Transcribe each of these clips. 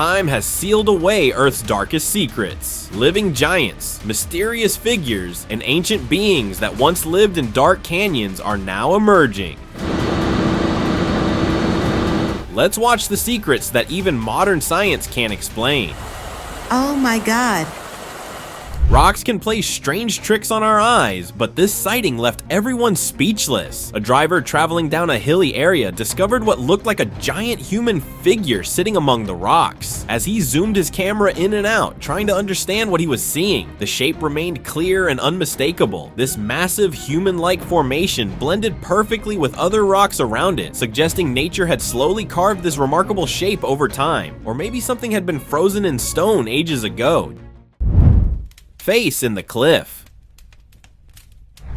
time has sealed away Earth's darkest secrets. Living giants, mysterious figures, and ancient beings that once lived in dark canyons are now emerging. Let's watch the secrets that even modern science can't explain. Oh my God. Rocks can play strange tricks on our eyes, but this sighting left everyone speechless. A driver traveling down a hilly area discovered what looked like a giant human figure sitting among the rocks. As he zoomed his camera in and out, trying to understand what he was seeing, the shape remained clear and unmistakable. This massive human-like formation blended perfectly with other rocks around it, suggesting nature had slowly carved this remarkable shape over time, or maybe something had been frozen in stone ages ago. Face in the cliff.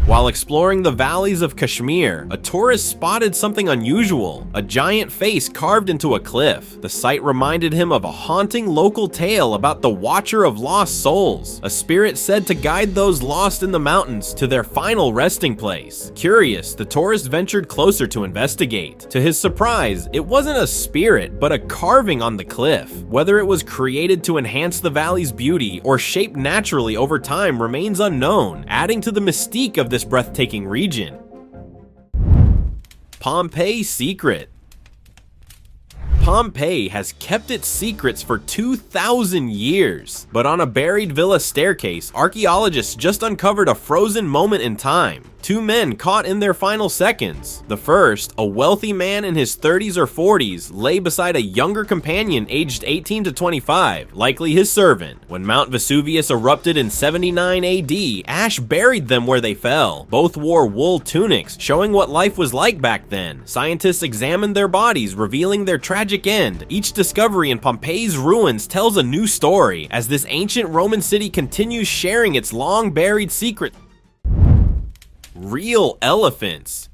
While exploring the valleys of Kashmir, a tourist spotted something unusual, a giant face carved into a cliff. The sight reminded him of a haunting local tale about the Watcher of Lost Souls, a spirit said to guide those lost in the mountains to their final resting place. Curious, the tourist ventured closer to investigate. To his surprise, it wasn't a spirit, but a carving on the cliff. Whether it was created to enhance the valley's beauty or shaped naturally over time remains unknown, adding to the mystique of this breathtaking region. Pompei Secret. Pompei has kept its secrets for 2,000 years, but on a buried villa staircase, archaeologists just uncovered a frozen moment in time. Two men caught in their final seconds. The first, a wealthy man in his 30s or 40s, lay beside a younger companion aged 18 to 25, likely his servant. When Mount Vesuvius erupted in 79 AD, ash buried them where they fell. Both wore wool tunics, showing what life was like back then. Scientists examined their bodies, revealing their tragic end. Each discovery in Pompeii's ruins tells a new story, as this ancient Roman city continues sharing its long-buried secret. Real elephants.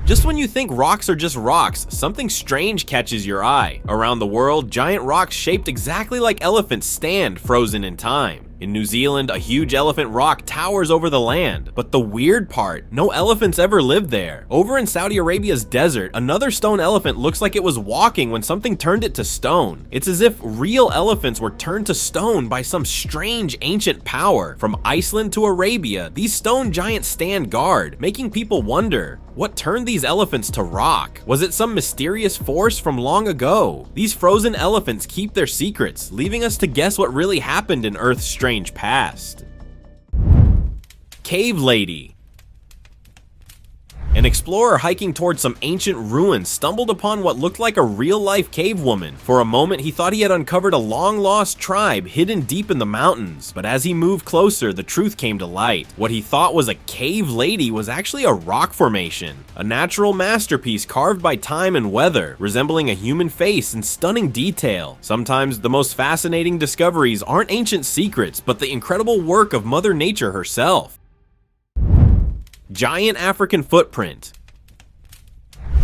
Just when you think rocks are just rocks, something strange catches your eye. Around the world, giant rocks shaped exactly like elephants stand frozen in time. In New Zealand, a huge elephant rock towers over the land. But the weird part, no elephants ever lived there. Over in Saudi Arabia's desert, another stone elephant looks like it was walking when something turned it to stone. It's as if real elephants were turned to stone by some strange ancient power. From Iceland to Arabia, these stone giants stand guard, making people wonder, what turned these elephants to rock? Was it some mysterious force from long ago? These frozen elephants keep their secrets, leaving us to guess what really happened in Earth's strange past. Cave Lady. An explorer hiking towards some ancient ruins stumbled upon what looked like a real-life cave woman. For a moment, he thought he had uncovered a long-lost tribe hidden deep in the mountains, but as he moved closer, the truth came to light. What he thought was a cave lady was actually a rock formation, a natural masterpiece carved by time and weather, resembling a human face in stunning detail. Sometimes the most fascinating discoveries aren't ancient secrets, but the incredible work of Mother Nature herself. Giant African footprint.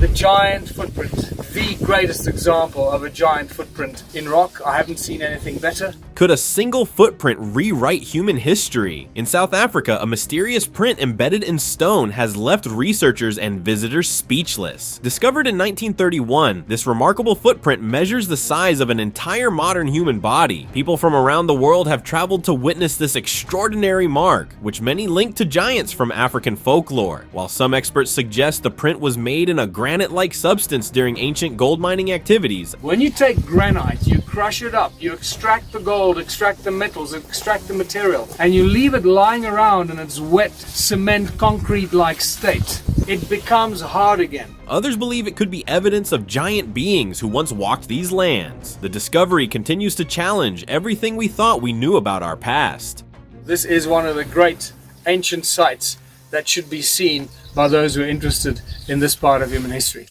The giant footprint, the greatest example of a giant footprint in rock. I haven't seen anything better. Could a single footprint rewrite human history? In South Africa, a mysterious print embedded in stone has left researchers and visitors speechless. Discovered in 1931, this remarkable footprint measures the size of an entire modern human body. People from around the world have traveled to witness this extraordinary mark, which many link to giants from African folklore. While some experts suggest the print was made in a granite-like substance during ancient gold mining activities. When you take granite, you crush it up, you extract the gold, extract the metals, extract the material, and you leave it lying around in its wet, cement, concrete-like state. It becomes hard again. Others believe it could be evidence of giant beings who once walked these lands. The discovery continues to challenge everything we thought we knew about our past. This is one of the great ancient sites that should be seen by those who are interested in this part of human history.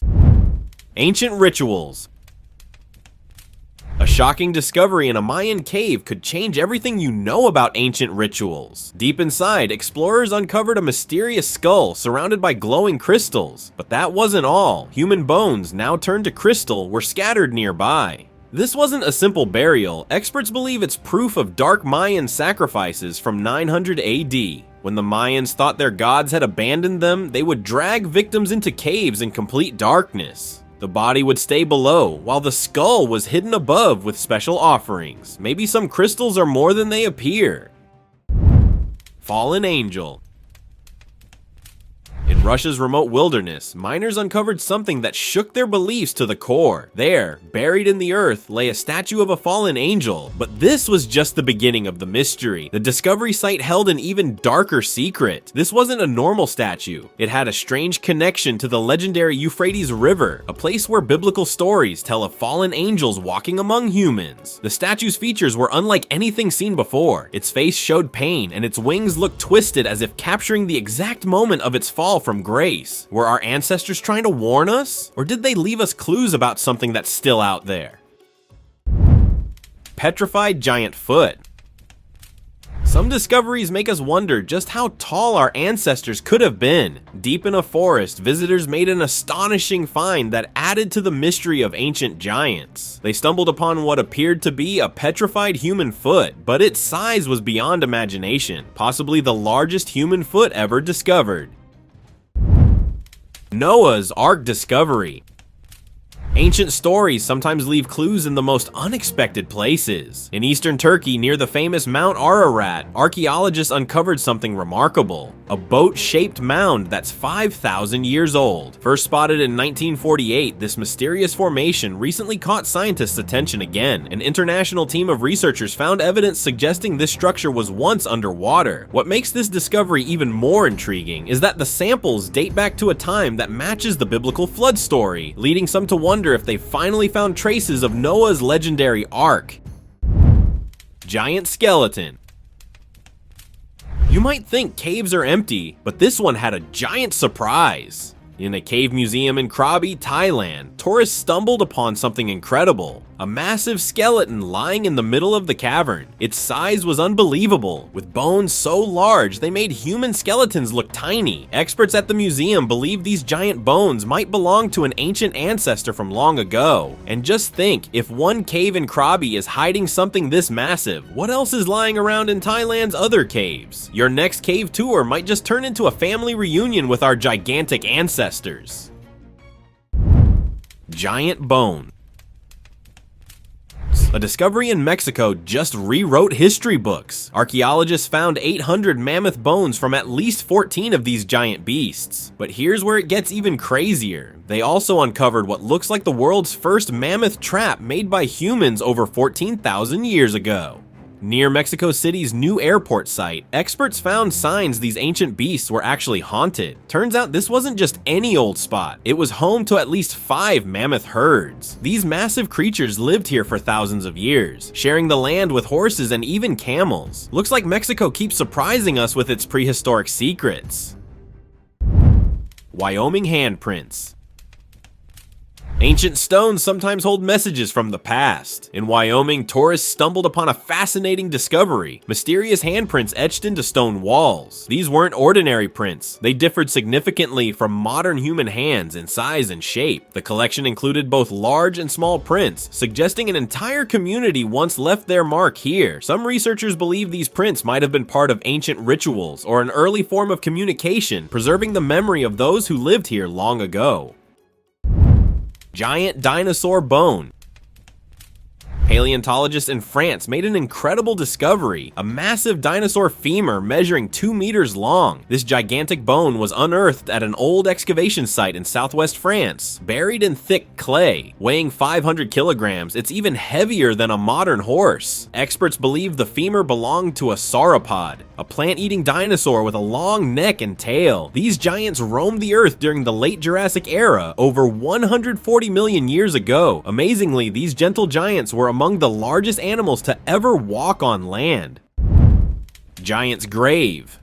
Ancient rituals. A shocking discovery in a Mayan cave could change everything you know about ancient rituals. Deep inside, explorers uncovered a mysterious skull surrounded by glowing crystals. But that wasn't all. Human bones, now turned to crystal, were scattered nearby. This wasn't a simple burial. Experts believe it's proof of dark Mayan sacrifices from 900 AD. When the Mayans thought their gods had abandoned them, they would drag victims into caves in complete darkness. The body would stay below, while the skull was hidden above with special offerings. Maybe some crystals are more than they appear. Fallen angel. In Russia's remote wilderness, miners uncovered something that shook their beliefs to the core. There, buried in the earth, lay a statue of a fallen angel. But this was just the beginning of the mystery. The discovery site held an even darker secret. This wasn't a normal statue. It had a strange connection to the legendary Euphrates River, a place where biblical stories tell of fallen angels walking among humans. The statue's features were unlike anything seen before. Its face showed pain, and its wings looked twisted as if capturing the exact moment of its fall from grace. Were our ancestors trying to warn us? Or did they leave us clues about something that's still out there? Petrified giant foot. Some discoveries make us wonder just how tall our ancestors could have been. Deep in a forest, visitors made an astonishing find that added to the mystery of ancient giants. They stumbled upon what appeared to be a petrified human foot, but its size was beyond imagination, possibly the largest human foot ever discovered. Noah's Ark discovery. Ancient stories sometimes leave clues in the most unexpected places. In eastern Turkey, near the famous Mount Ararat, archaeologists uncovered something remarkable. A boat-shaped mound that's 5,000 years old. First spotted in 1948, this mysterious formation recently caught scientists' attention again. An international team of researchers found evidence suggesting this structure was once underwater. What makes this discovery even more intriguing is that the samples date back to a time that matches the biblical flood story, leading some to wonder if they finally found traces of Noah's legendary ark. Giant skeleton. You might think caves are empty, but this one had a giant surprise. In a cave museum in Krabi, Thailand, tourists stumbled upon something incredible. A massive skeleton lying in the middle of the cavern. Its size was unbelievable, with bones so large they made human skeletons look tiny. Experts at the museum believe these giant bones might belong to an ancient ancestor from long ago. And just think, if one cave in Krabi is hiding something this massive, what else is lying around in Thailand's other caves? Your next cave tour might just turn into a family reunion with our gigantic ancestors. Giant bone. A discovery in Mexico just rewrote history books. Archaeologists found 800 mammoth bones from at least 14 of these giant beasts. But here's where it gets even crazier. They also uncovered what looks like the world's first mammoth trap made by humans over 14,000 years ago. Near Mexico City's new airport site, experts found signs these ancient beasts were actually haunted. Turns out this wasn't just any old spot. It was home to at least 5 mammoth herds. These massive creatures lived here for thousands of years, sharing the land with horses and even camels. Looks like Mexico keeps surprising us with its prehistoric secrets. Wyoming handprints. Ancient stones sometimes hold messages from the past. In Wyoming, tourists stumbled upon a fascinating discovery: mysterious handprints etched into stone walls. These weren't ordinary prints. They differed significantly from modern human hands in size and shape. The collection included both large and small prints, suggesting an entire community once left their mark here. Some researchers believe these prints might have been part of ancient rituals or an early form of communication, preserving the memory of those who lived here long ago. Giant dinosaur bone. Paleontologists in France made an incredible discovery: a massive dinosaur femur measuring 2 meters long. This gigantic bone was unearthed at an old excavation site in southwest France. Buried in thick clay, weighing 500 kilograms, it's even heavier than a modern horse. Experts believe the femur belonged to a sauropod, a plant-eating dinosaur with a long neck and tail. These giants roamed the earth during the late Jurassic era, over 140 million years ago. Amazingly, these gentle giants were among the largest animals to ever walk on land. Giant's grave.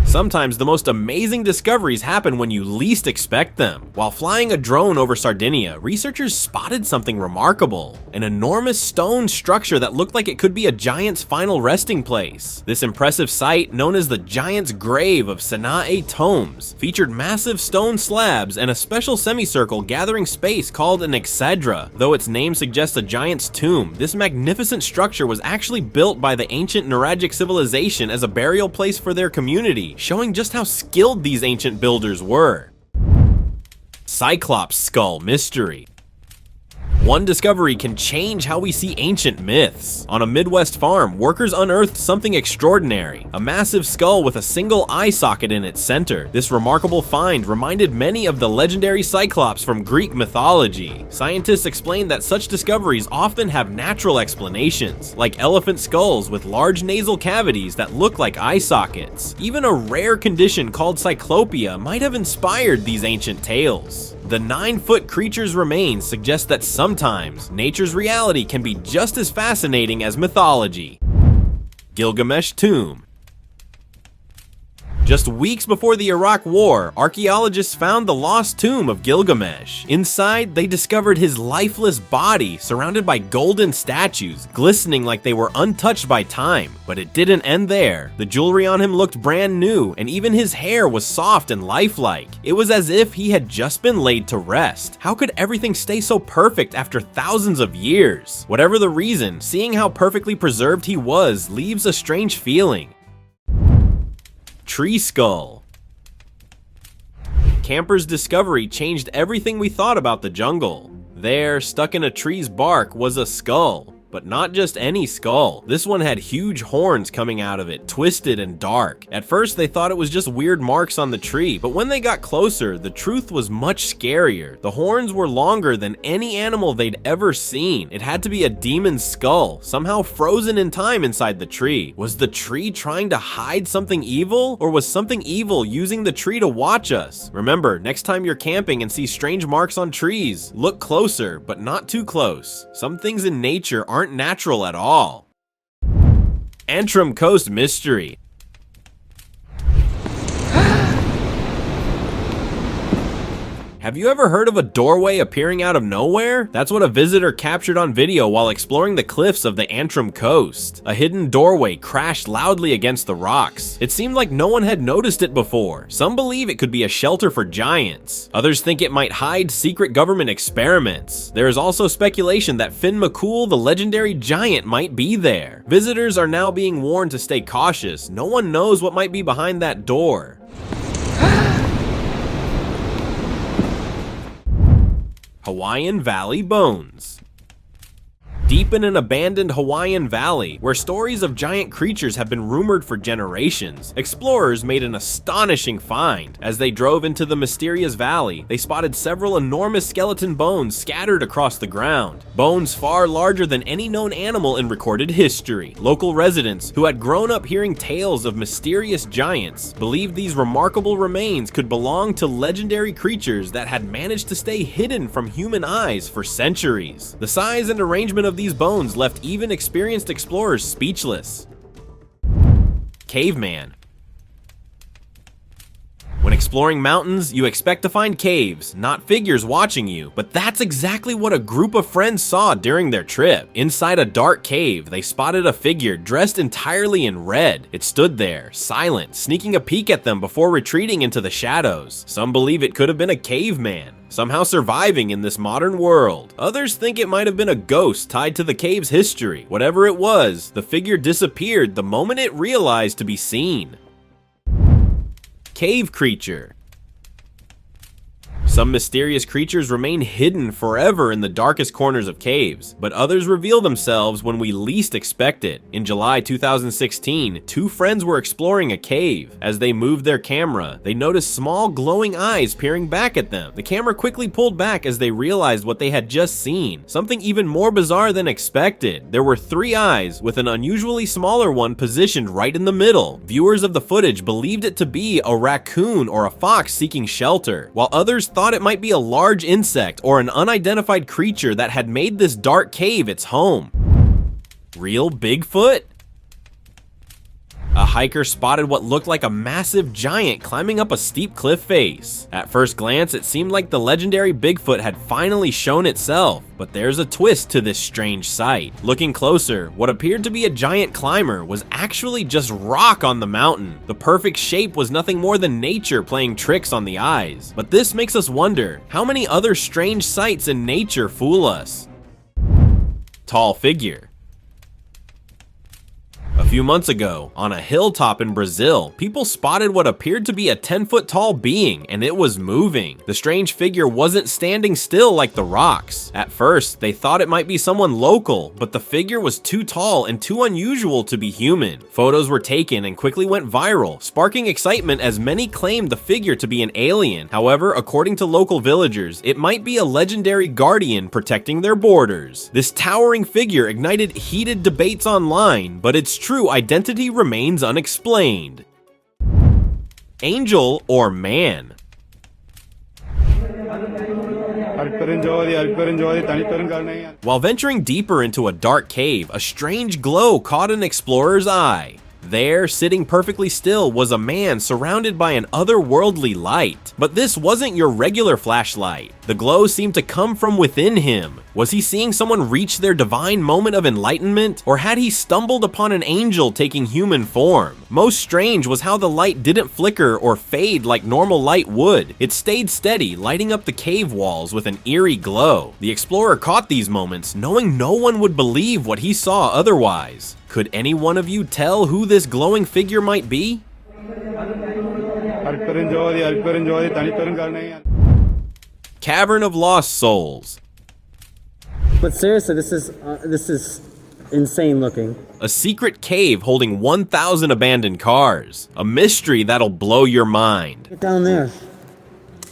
Sometimes the most amazing discoveries happen when you least expect them. While flying a drone over Sardinia, researchers spotted something remarkable: an enormous stone structure that looked like it could be a giant's final resting place. This impressive site, known as the Giant's Grave of Sana'a Tombs, featured massive stone slabs and a special semicircle gathering space called an exedra. Though its name suggests a giant's tomb, this magnificent structure was actually built by the ancient Nuragic civilization as a burial place for their community, showing just how skilled these ancient builders were. Cyclops skull mystery. One discovery can change how we see ancient myths. On a Midwest farm, workers unearthed something extraordinary, a massive skull with a single eye socket in its center. This remarkable find reminded many of the legendary Cyclops from Greek mythology. Scientists explained that such discoveries often have natural explanations, like elephant skulls with large nasal cavities that look like eye sockets. Even a rare condition called cyclopia might have inspired these ancient tales. The 9-foot creature's remains suggest that sometimes nature's reality can be just as fascinating as mythology. Gilgamesh tomb. Just weeks before the Iraq War, archaeologists found the lost tomb of Gilgamesh. Inside, they discovered his lifeless body surrounded by golden statues, glistening like they were untouched by time. But it didn't end there. The jewelry on him looked brand new, and even his hair was soft and lifelike. It was as if he had just been laid to rest. How could everything stay so perfect after thousands of years? Whatever the reason, seeing how perfectly preserved he was leaves a strange feeling. Tree skull. Campers' discovery changed everything we thought about the jungle. There, stuck in a tree's bark, was a skull. But not just any skull. This one had huge horns coming out of it, twisted and dark. At first they thought it was just weird marks on the tree, but when they got closer, the truth was much scarier. The horns were longer than any animal they'd ever seen. It had to be a demon's skull, somehow frozen in time inside the tree. Was the tree trying to hide something evil? Or was something evil using the tree to watch us? Remember, next time you're camping and see strange marks on trees, look closer, but not too close. Some things in nature aren't natural at all. Entrum Coast mystery. Have you ever heard of a doorway appearing out of nowhere? That's what a visitor captured on video while exploring the cliffs of the Entrum coast. A hidden doorway crashed loudly against the rocks. It seemed like no one had noticed it before. Some believe it could be a shelter for giants. Others think it might hide secret government experiments. There is also speculation that Finn McCool, the legendary giant, might be there. Visitors are now being warned to stay cautious. No one knows what might be behind that door. Hawaiian Valley bones. Deep in an abandoned Hawaiian valley, where stories of giant creatures have been rumored for generations, explorers made an astonishing find. As they drove into the mysterious valley, they spotted several enormous skeleton bones scattered across the ground. Bones far larger than any known animal in recorded history. Local residents, who had grown up hearing tales of mysterious giants, believed these remarkable remains could belong to legendary creatures that had managed to stay hidden from human eyes for centuries. The size and arrangement of these bones left even experienced explorers speechless. Caveman. When exploring mountains, you expect to find caves, not figures watching you, but that's exactly what a group of friends saw during their trip. Inside a dark cave, they spotted a figure dressed entirely in red. It stood there, silent, sneaking a peek at them before retreating into the shadows. Some believe it could have been a caveman, somehow surviving in this modern world. Others think it might have been a ghost tied to the cave's history. Whatever it was, the figure disappeared the moment it realized to be seen. Cave creature. Some mysterious creatures remain hidden forever in the darkest corners of caves, but others reveal themselves when we least expect it. In July 2016, two friends were exploring a cave. As they moved their camera, they noticed small glowing eyes peering back at them. The camera quickly pulled back as they realized what they had just seen, something even more bizarre than expected. There were 3 eyes, with an unusually smaller one positioned right in the middle. Viewers of the footage believed it to be a raccoon or a fox seeking shelter, while others thought it might be a large insect or an unidentified creature that had made this dark cave its home. Real Bigfoot? A hiker spotted what looked like a massive giant climbing up a steep cliff face. At first glance, it seemed like the legendary Bigfoot had finally shown itself, but there's a twist to this strange sight. Looking closer, what appeared to be a giant climber was actually just rock on the mountain. The perfect shape was nothing more than nature playing tricks on the eyes. But this makes us wonder, how many other strange sights in nature fool us? Tall figure. A few months ago, on a hilltop in Brazil, people spotted what appeared to be a 10-foot tall being, and it was moving. The strange figure wasn't standing still like the rocks. At first, they thought it might be someone local, but the figure was too tall and too unusual to be human. Photos were taken and quickly went viral, sparking excitement as many claimed the figure to be an alien. However, according to local villagers, it might be a legendary guardian protecting their borders. This towering figure ignited heated debates online, but its true identity remains unexplained. Angel or man? While venturing deeper into a dark cave, a strange glow caught an explorer's eye. There, sitting perfectly still, was a man surrounded by an otherworldly light. But this wasn't your regular flashlight. The glow seemed to come from within him. Was he seeing someone reach their divine moment of enlightenment? Or had he stumbled upon an angel taking human form? Most strange was how the light didn't flicker or fade like normal light would. It stayed steady, lighting up the cave walls with an eerie glow. The explorer caught these moments, knowing no one would believe what he saw otherwise. Could any one of you tell who this glowing figure might be? Cavern of Lost Souls. But seriously, this is insane looking. A secret cave holding 1,000 abandoned cars. A mystery that'll blow your mind. Get down there.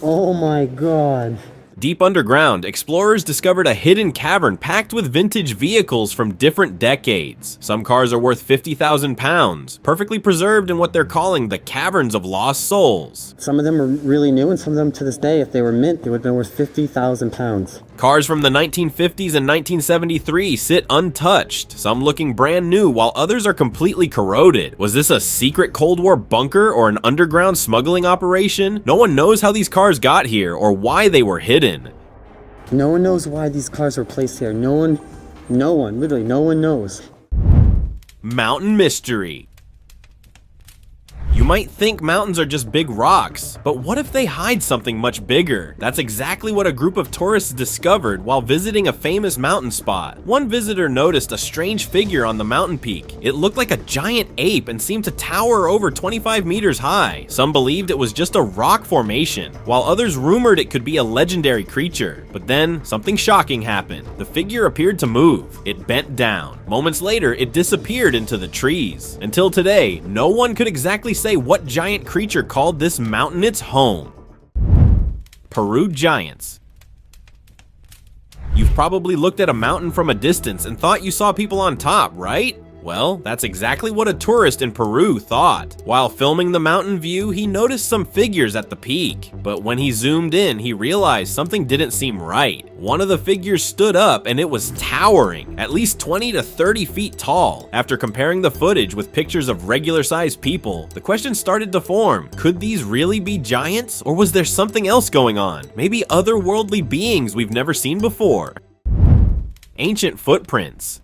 Oh my god. Deep underground, explorers discovered a hidden cavern packed with vintage vehicles from different decades. Some cars are worth 50,000 pounds, perfectly preserved in what they're calling the Caverns of Lost Souls. Some of them are really new, and some of them to this day, if they were mint, they would have been worth 50,000 pounds. Cars from the 1950s and 1973 sit untouched, some looking brand new while others are completely corroded. Was this a secret Cold War bunker or an underground smuggling operation? No one knows how these cars got here or why they were hidden. No one knows why these cars were placed here. No one, literally no one knows. Mountain mystery. You might think mountains are just big rocks, but what if they hide something much bigger? That's exactly what a group of tourists discovered while visiting a famous mountain spot. One visitor noticed a strange figure on the mountain peak. It looked like a giant ape and seemed to tower over 25 meters high. Some believed it was just a rock formation, while others rumored it could be a legendary creature. But then, something shocking happened. The figure appeared to move. It bent down. Moments later, it disappeared into the trees. Until today, no one could exactly say what giant creature called this mountain its home. Peru Giants. You've probably looked at a mountain from a distance and thought you saw people on top, right? Well, that's exactly what a tourist in Peru thought. While filming the mountain view, he noticed some figures at the peak. But when he zoomed in, he realized something didn't seem right. One of the figures stood up and it was towering, at least 20 to 30 feet tall. After comparing the footage with pictures of regular-sized people, the question started to form. Could these really be giants? Or was there something else going on? Maybe otherworldly beings we've never seen before? Ancient footprints.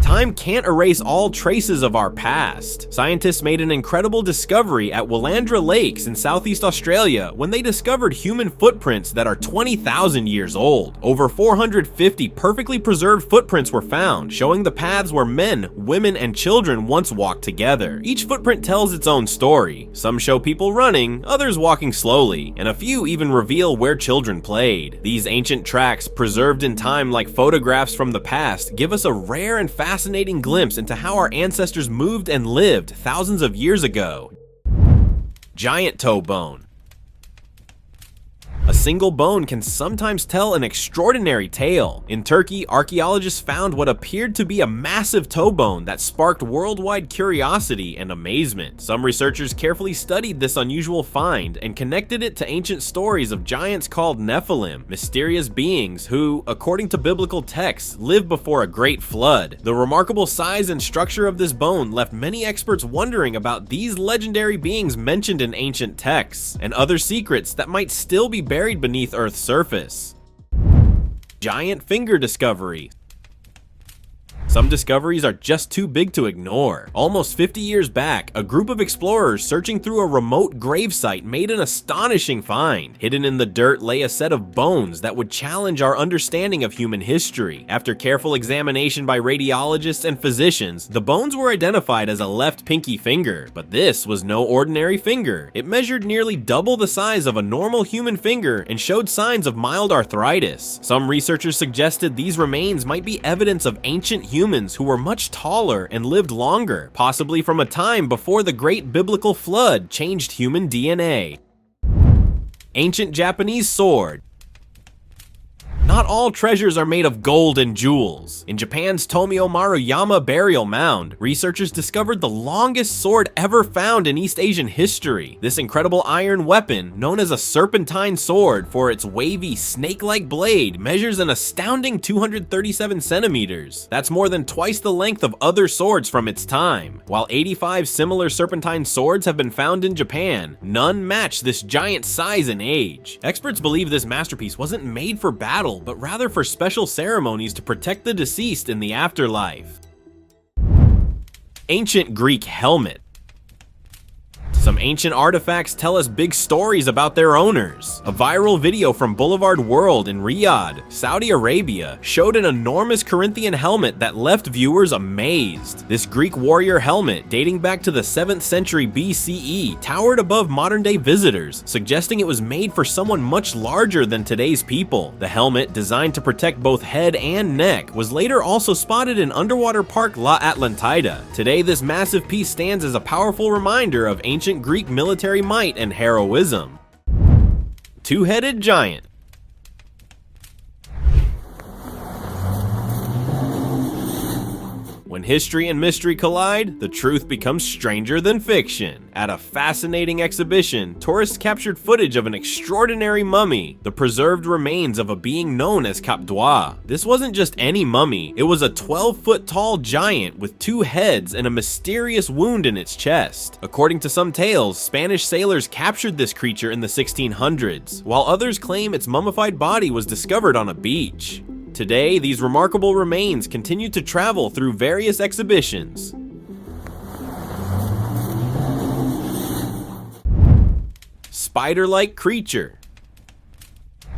Time can't erase all traces of our past. Scientists made an incredible discovery at Willandra Lakes in Southeast Australia when they discovered human footprints that are 20,000 years old. Over 450 perfectly preserved footprints were found, showing the paths where men, women, and children once walked together. Each footprint tells its own story. Some show people running, others walking slowly, and a few even reveal where children played. These ancient tracks, preserved in time like photographs from the past, give us a rare and fascinating glimpse into how our ancestors moved and lived thousands of years ago. Giant toe bone. A single bone can sometimes tell an extraordinary tale. In Turkey, archaeologists found what appeared to be a massive toe bone that sparked worldwide curiosity and amazement. Some researchers carefully studied this unusual find and connected it to ancient stories of giants called Nephilim, mysterious beings who, according to biblical texts, lived before a great flood. The remarkable size and structure of this bone left many experts wondering about these legendary beings mentioned in ancient texts, and other secrets that might still be buried beneath Earth's surface. Giant finger discovery. Some discoveries are just too big to ignore. Almost 50 years back, a group of explorers searching through a remote gravesite made an astonishing find. Hidden in the dirt lay a set of bones that would challenge our understanding of human history. After careful examination by radiologists and physicians, the bones were identified as a left pinky finger, but this was no ordinary finger. It measured nearly double the size of a normal human finger and showed signs of mild arthritis. Some researchers suggested these remains might be evidence of ancient humans who were much taller and lived longer, possibly from a time before the great biblical flood changed human DNA. Ancient Japanese sword. Not all treasures are made of gold and jewels. In Japan's Tomio Maruyama burial mound, researchers discovered the longest sword ever found in East Asian history. This incredible iron weapon, known as a serpentine sword for its wavy, snake-like blade, measures an astounding 237 centimeters. That's more than twice the length of other swords from its time. While 85 similar serpentine swords have been found in Japan, none match this giant size and age. Experts believe this masterpiece wasn't made for battle, but rather for special ceremonies to protect the deceased in the afterlife. Ancient Greek helmet. Some ancient artifacts tell us big stories about their owners. A viral video from Boulevard World in Riyadh, Saudi Arabia, showed an enormous Corinthian helmet that left viewers amazed. This Greek warrior helmet, dating back to the 7th century BCE, towered above modern-day visitors, suggesting it was made for someone much larger than today's people. The helmet, designed to protect both head and neck, was later also spotted in underwater park La Atlantida. Today, this massive piece stands as a powerful reminder of ancient Greek military might and heroism. Two-Headed Giant. When history and mystery collide, the truth becomes stranger than fiction. At a fascinating exhibition, tourists captured footage of an extraordinary mummy, the preserved remains of a being known as Capdua. This wasn't just any mummy, it was a 12-foot-tall giant with 2 heads and a mysterious wound in its chest. According to some tales, Spanish sailors captured this creature in the 1600s, while others claim its mummified body was discovered on a beach. Today, these remarkable remains continue to travel through various exhibitions. SpiderLike Creature.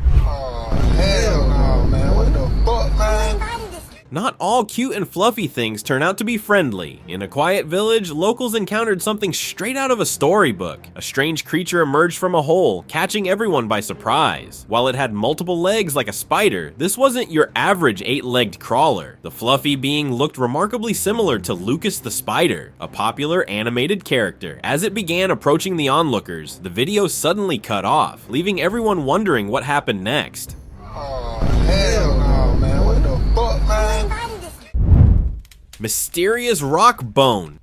Oh, hell no, man. What the fuck, man? Not all cute and fluffy things turn out to be friendly. In a quiet village, locals encountered something straight out of a storybook. A strange creature emerged from a hole, catching everyone by surprise. While it had multiple legs like a spider, this wasn't your average 8-legged crawler. The fluffy being looked remarkably similar to Lucas the Spider, a popular animated character. As it began approaching the onlookers, the video suddenly cut off, leaving everyone wondering what happened next. Oh, hell no, man. What the fuck, man? Mysterious rock bone.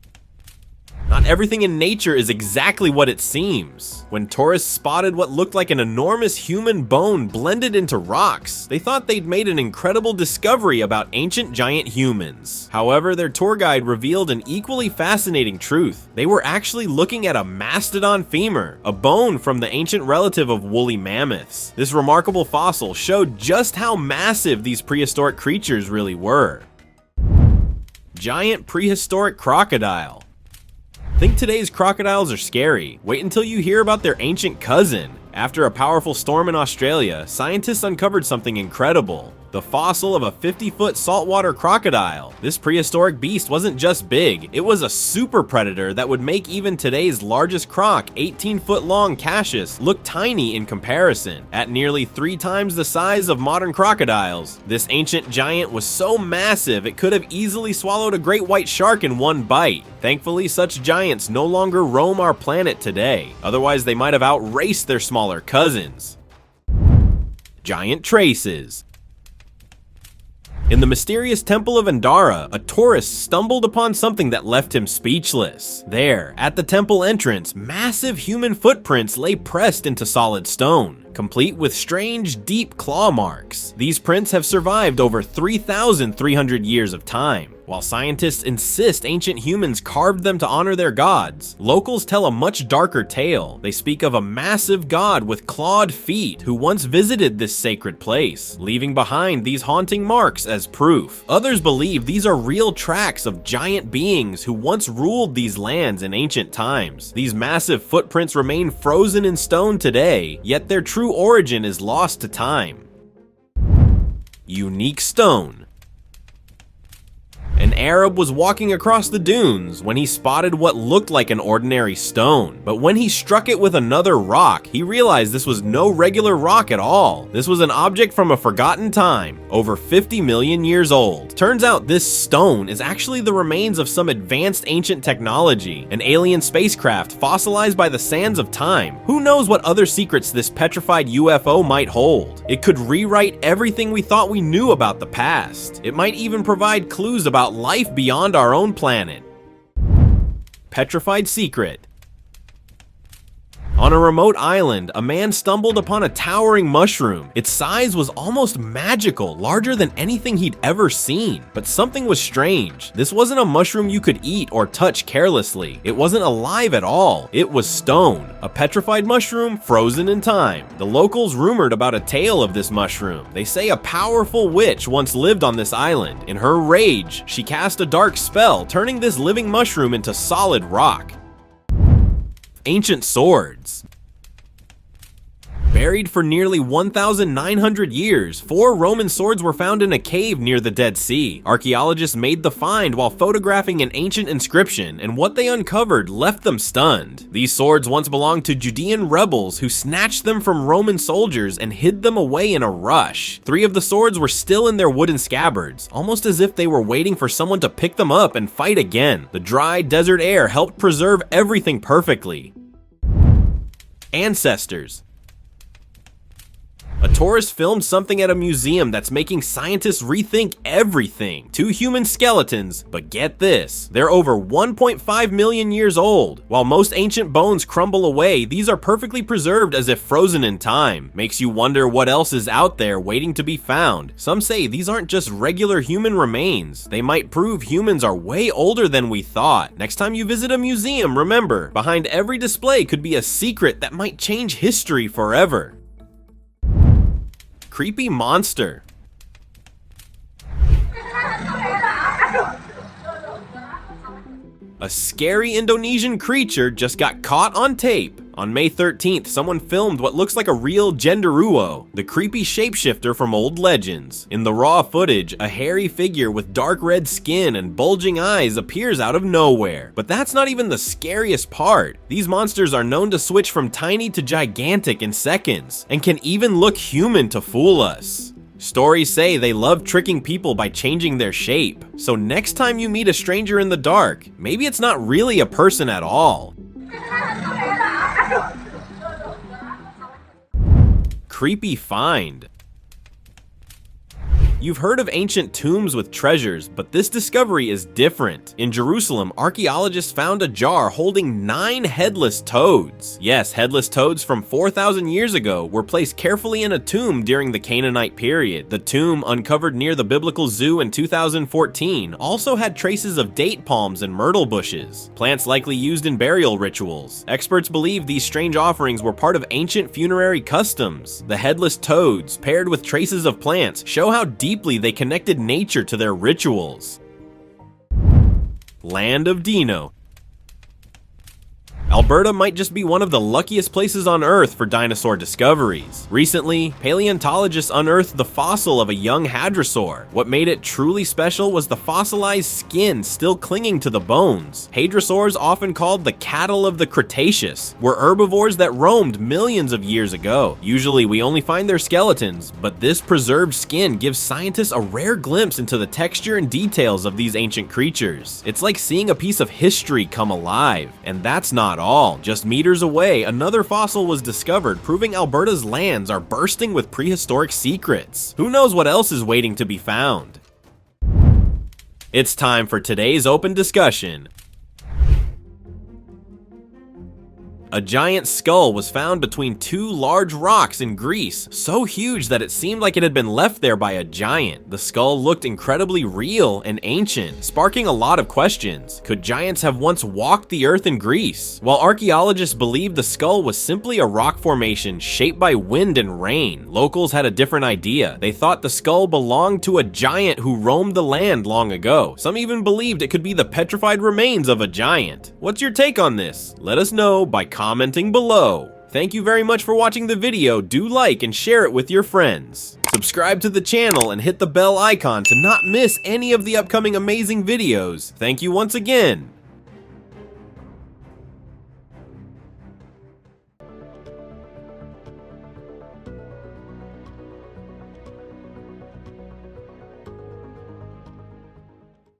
Not everything in nature is exactly what it seems. When tourists spotted what looked like an enormous human bone blended into rocks, they thought they'd made an incredible discovery about ancient giant humans. However, their tour guide revealed an equally fascinating truth. They were actually looking at a mastodon femur, a bone from the ancient relative of woolly mammoths. This remarkable fossil showed just how massive these prehistoric creatures really were. Giant prehistoric crocodile. Think today's crocodiles are scary. Wait until you hear about their ancient cousin. After a powerful storm in Australia, scientists uncovered something incredible. The fossil of a 50-foot saltwater crocodile. This prehistoric beast wasn't just big, it was a super predator that would make even today's largest croc, 18-foot-long Cassius, look tiny in comparison. At nearly 3 times the size of modern crocodiles, this ancient giant was so massive it could have easily swallowed a great white shark in one bite. Thankfully, such giants no longer roam our planet today, otherwise they might have outraced their smaller cousins. Giant traces. In the mysterious temple of Endara, a tourist stumbled upon something that left him speechless. There, at the temple entrance, massive human footprints lay pressed into solid stone. complete with strange, deep claw marks. These prints have survived over 3,300 years of time. While scientists insist ancient humans carved them to honor their gods, locals tell a much darker tale. They speak of a massive god with clawed feet who once visited this sacred place, leaving behind these haunting marks as proof. Others believe these are real tracks of giant beings who once ruled these lands in ancient times. These massive footprints remain frozen in stone today, yet their true origin is lost to time. Unique stone. An Arab was walking across the dunes when he spotted what looked like an ordinary stone, but when he struck it with another rock, he realized this was no regular rock at all. This was an object from a forgotten time, over 50 million years old. Turns out this stone is actually the remains of some advanced ancient technology, an alien spacecraft fossilized by the sands of time. Who knows what other secrets this petrified UFO might hold? It could rewrite everything we thought we knew about the past. It might even provide clues about life beyond our own planet. Petrified Secret. On a remote island, a man stumbled upon a towering mushroom. Its size was almost magical, larger than anything he'd ever seen. But something was strange. This wasn't a mushroom you could eat or touch carelessly. It wasn't alive at all. It was stone, a petrified mushroom frozen in time. The locals rumored about a tale of this mushroom. They say a powerful witch once lived on this island. In her rage, she cast a dark spell, turning this living mushroom into solid rock. Ancient swords. Buried for nearly 1,900 years, 4 Roman swords were found in a cave near the Dead Sea. Archaeologists made the find while photographing an ancient inscription, and what they uncovered left them stunned. These swords once belonged to Judean rebels who snatched them from Roman soldiers and hid them away in a rush. 3 of the swords were still in their wooden scabbards, almost as if they were waiting for someone to pick them up and fight again. The dry desert air helped preserve everything perfectly. Ancestors. A tourist filmed something at a museum that's making scientists rethink everything. 2 human skeletons, but get this, they're over 1.5 million years old. While most ancient bones crumble away, these are perfectly preserved as if frozen in time. Makes you wonder what else is out there waiting to be found. Some say these aren't just regular human remains. They might prove humans are way older than we thought. Next time you visit a museum, remember, behind every display could be a secret that might change history forever. Creepy monster. A scary Indonesian creature just got caught on tape. On May 13th, someone filmed what looks like a real genderuwo, the creepy shapeshifter from old legends. In the raw footage, a hairy figure with dark red skin and bulging eyes appears out of nowhere. But that's not even the scariest part. These monsters are known to switch from tiny to gigantic in seconds, and can even look human to fool us. Stories say they love tricking people by changing their shape. So next time you meet a stranger in the dark, maybe it's not really a person at all. Creepy find. You've heard of ancient tombs with treasures, but this discovery is different. In Jerusalem, archaeologists found a jar holding 9 headless toads. Yes, headless toads from 4,000 years ago were placed carefully in a tomb during the Canaanite period. The tomb, uncovered near the biblical zoo in 2014, also had traces of date palms and myrtle bushes, plants likely used in burial rituals. Experts believe these strange offerings were part of ancient funerary customs. The headless toads, paired with traces of plants, show how deeply they connected nature to their rituals. Land of Dino. Alberta might just be one of the luckiest places on Earth for dinosaur discoveries. Recently, paleontologists unearthed the fossil of a young hadrosaur. What made it truly special was the fossilized skin still clinging to the bones. Hadrosaurs, often called the cattle of the Cretaceous, were herbivores that roamed millions of years ago. Usually we only find their skeletons, but this preserved skin gives scientists a rare glimpse into the texture and details of these ancient creatures. It's like seeing a piece of history come alive, and that's not all. Just meters away, another fossil was discovered, proving Alberta's lands are bursting with prehistoric secrets. Who knows what else is waiting to be found? It's time for today's open discussion. A giant skull was found between two large rocks in Greece, so huge that it seemed like it had been left there by a giant. The skull looked incredibly real and ancient, sparking a lot of questions. Could giants have once walked the earth in Greece? While archaeologists believed the skull was simply a rock formation shaped by wind and rain, locals had a different idea. They thought the skull belonged to a giant who roamed the land long ago. Some even believed it could be the petrified remains of a giant. What's your take on this? Let us know by commenting below. Thank you very much for watching the video. Do like and share it with your friends. Subscribe to the channel and hit the bell icon to not miss any of the upcoming amazing videos. Thank you once again,